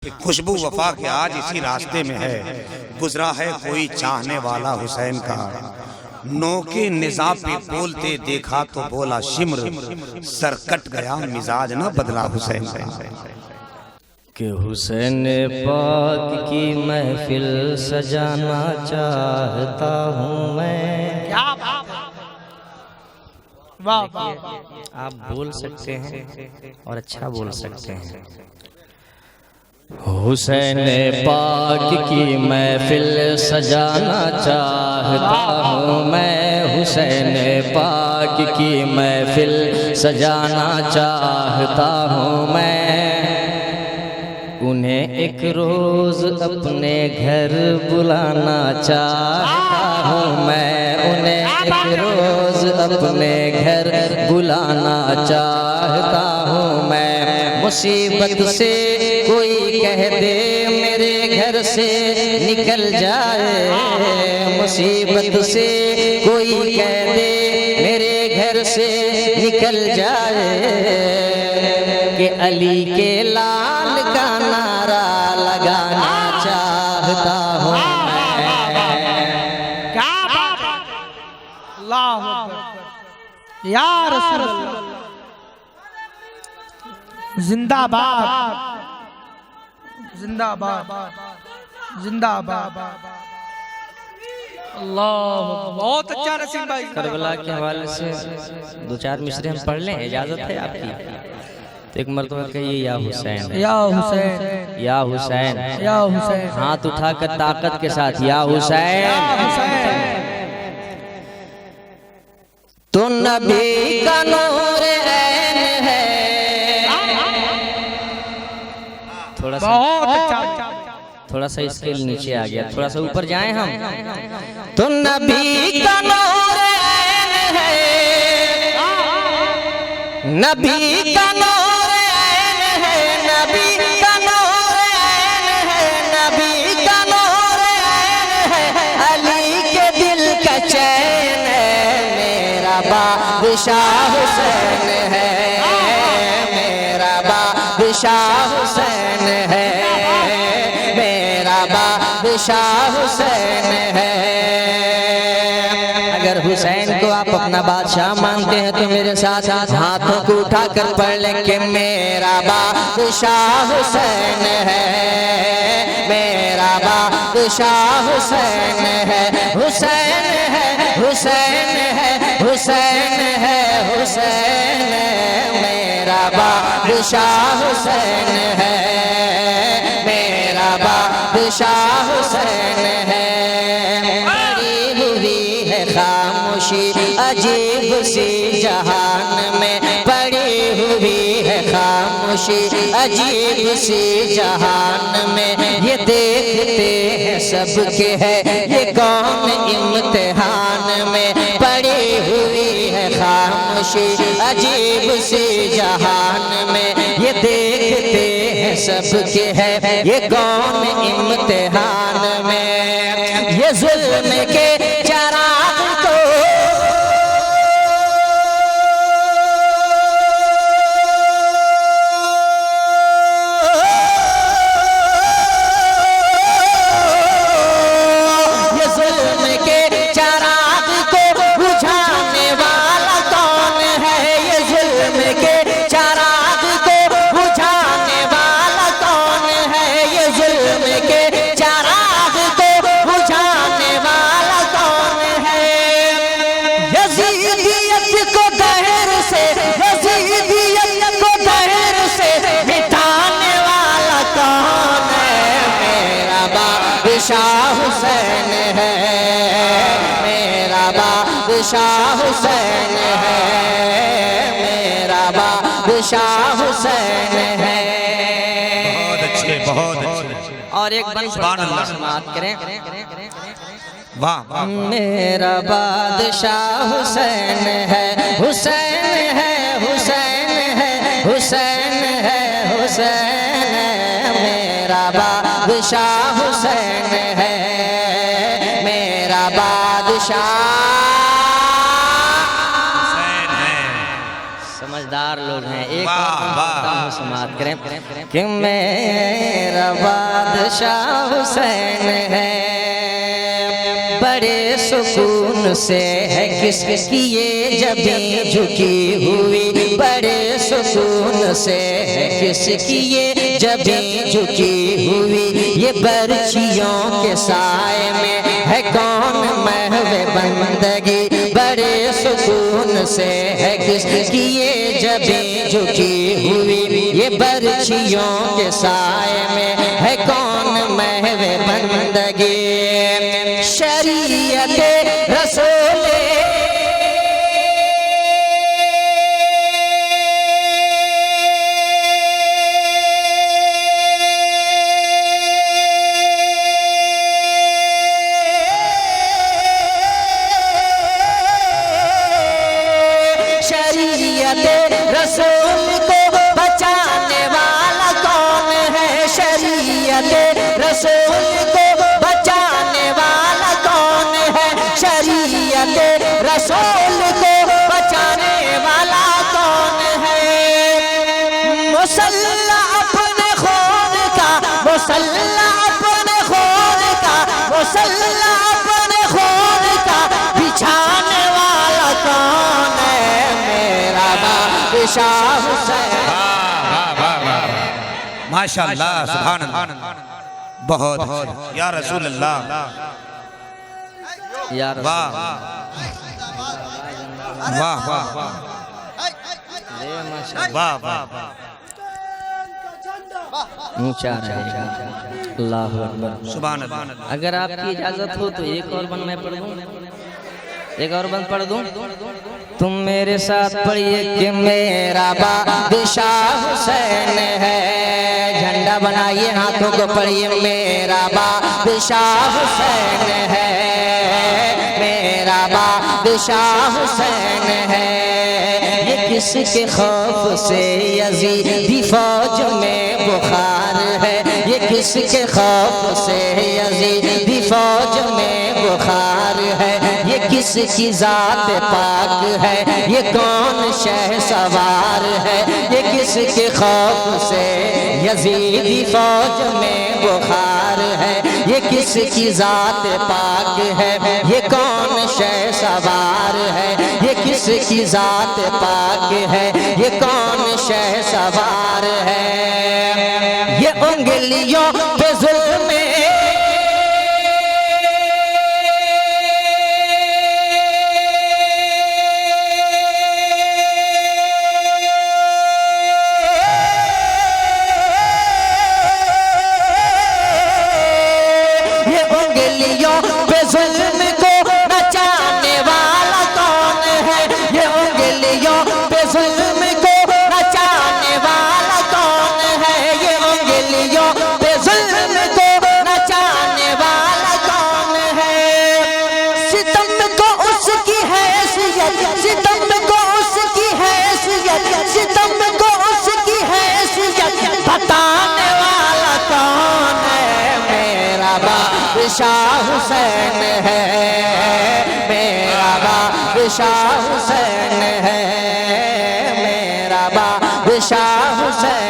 खुशबू वफा के आज इसी रास्ते में है, गुजरा है कोई चाहने वाला हुसैन का। नौके निज़ा पे बोलते देखा तो बोला शिम्र, सर कट गया मिजाज न बदला हुसैन कि हुसैन पाक की महफिल सजाना चाहता हूँ मैं। आप बोल सकते हैं और अच्छा बोल सकते हैं। हुसैन पाक की महफिल सजाना चाहता हूँ मैं। हुसैन पाक की महफिल सजाना चाहता हूँ मैं। उन्हें एक रोज़ अपने घर बुलाना चाहता हूँ मैं। उन्हें एक रोज़ अपने घर बुलाना चाहता हूँ मैं। मुसीबत से कोई कह दे मेरे घर से निकल जाए। मुसीबत से कोई कह दे मेरे घर से निकल जाए। कि अली के लाल का नारा लगाना चाहता हूँ मैं। क्या बात है, अल्लाह अकबर या रसूल अल्लाह, जिंदाबाद जिंदाबाद जिंदाबाद। अल्लाह, बहुत अच्छा रसीम भाई। करबला के हवाले से दो चार मिसरे हम पढ़ लें, इजाजत है आपकी? तो एक मर्तबा कहिए या हुसैन, या हुसैन, या हुसैन, या हुसैन। हाथ उठाकर ताकत के साथ या हुसैन। तो नबी का नूर ऐन है। थोड़ा सा बहुत अच्छा, थोड़ा सा स्केल नीचे आ गया, थोड़ा सा ऊपर जाएं हम। तो नबी का नूर ऐन है। नबी का नूर ऐन है। नबी का नूर ऐन है। नबी का नूर ऐन है। अली के दिल का चैन है। मेरा बादशाह हुसैन है। मेरा बादशाह हुसैन है। मेरा बादशाह हुसैन है। अगर हुसैन को आप अपना बादशाह मानते हैं तो मेरे साथ साथ हाथों को उठाकर पढ़ लें कि मेरा बादशाह हुसैन है। मेरा बादशाह हुसैन है। हुसैन है, हुसैन है, हुसैन है, हुसैन है। मेरा बादशाह हुसैन है। मेरा बादशाह हुसैन है। पड़ी हुई है खामोशी अजीब सी जहान में। पड़ी हुई है खामोशी अजीब सी जहान में। ये देखते हैं सबके है ये कौन इम्तिहान में। पड़ी हुई है खामोशी अजीब सी जहान में। ये देखते हैं सबके है ये कौन इम्तिहान में। ये जुल्म के चराग को ये जुल्म के चराग को बुझाने वाला कौन है। ये जुल्म के चराग को बुझाने वाला कौन है। ये जुल्म के चराग को बुझाने वाला कौन है। यजीदियत को दहर से, यजीदियत को दहर से मिटाने वाला कौन है। मेरा बादशाह हुसैन है। मेरा बादशाह हुसैन है। मेरा बादशाह हुसैन है। बहुत अच्छे, बहुत अच्छे। और एक बंद समाप्त करें। वाह वाह। मेरा बादशाह हुसैन है। हुसैन है, हुसैन है, हुसैन है, हुसैन है। मेरा बादशाह हुसैन है। मेरा बादशाह हुसैन है। समझदार दिलदार लोग हैं। एक वाह, वाह। और समात करें कि मेरा बादशाह हुसैन है, बड़े सुकून से है किसकी ये जबीं झुकी हुई, बड़े सुकून से है किसकी ये जबीं झुकी हुई, ये बर्छियों के साए में है कौन महवे बंदगी, बड़े सुकून से है किसकी ये जबीं झुकी हुई, ये बर्छियों के साए में है कौन महवे बंदगी। शरीयत रसूल रसूल को बचाने वाला कौन है, शरीयत रसूल को बचाने वाला कौन है, शरीयत रसूल को बचाने वाला कौन है। मुसल्ला अपने खून का, मुसल्ला अपने खून का, मुसल्ला अपने खून का बिछाने वाला कौन है, मेरा बादशाह हुसैन। माशाअल्लाह, सुभान अल्लाह, बहुत या रसूल अल्लाह, या वाह वाह वाह वाह वाह, ऊंचा रहेगा। अल्लाह अकबर, सुभान अल्लाह। अगर आपकी इजाजत हो तो एक और बंद मैं पढ़ दूं, एक और बंद पढ़ दूं। तुम मेरे साथ पढ़िए कि मेरा बादशाह हुसैन है, झंडा बनाइए हाथों को पढ़िए, मेरा बादशाह हुसैन है, मेरा बादशाह हुसैन है। ये किसके खौफ से यजीदी फौज में बुखार है, ये किसके खौफ से यजीदी फौज में बुखार है, ये किसकी जात पाक है, ये कौन शह सवार है, ये किसके खौफ से यजीदी फौज में बुखार है, ये किसकी जात पाक है, ये कौन शह सवार है, ये किसकी जात पाक है, ये कौन शह सवार है। ये उंगलियों पे जुल्म बादशाह हुसैन है, मेरा बादशाह हुसैन है, मेरा बादशाह हुसैन।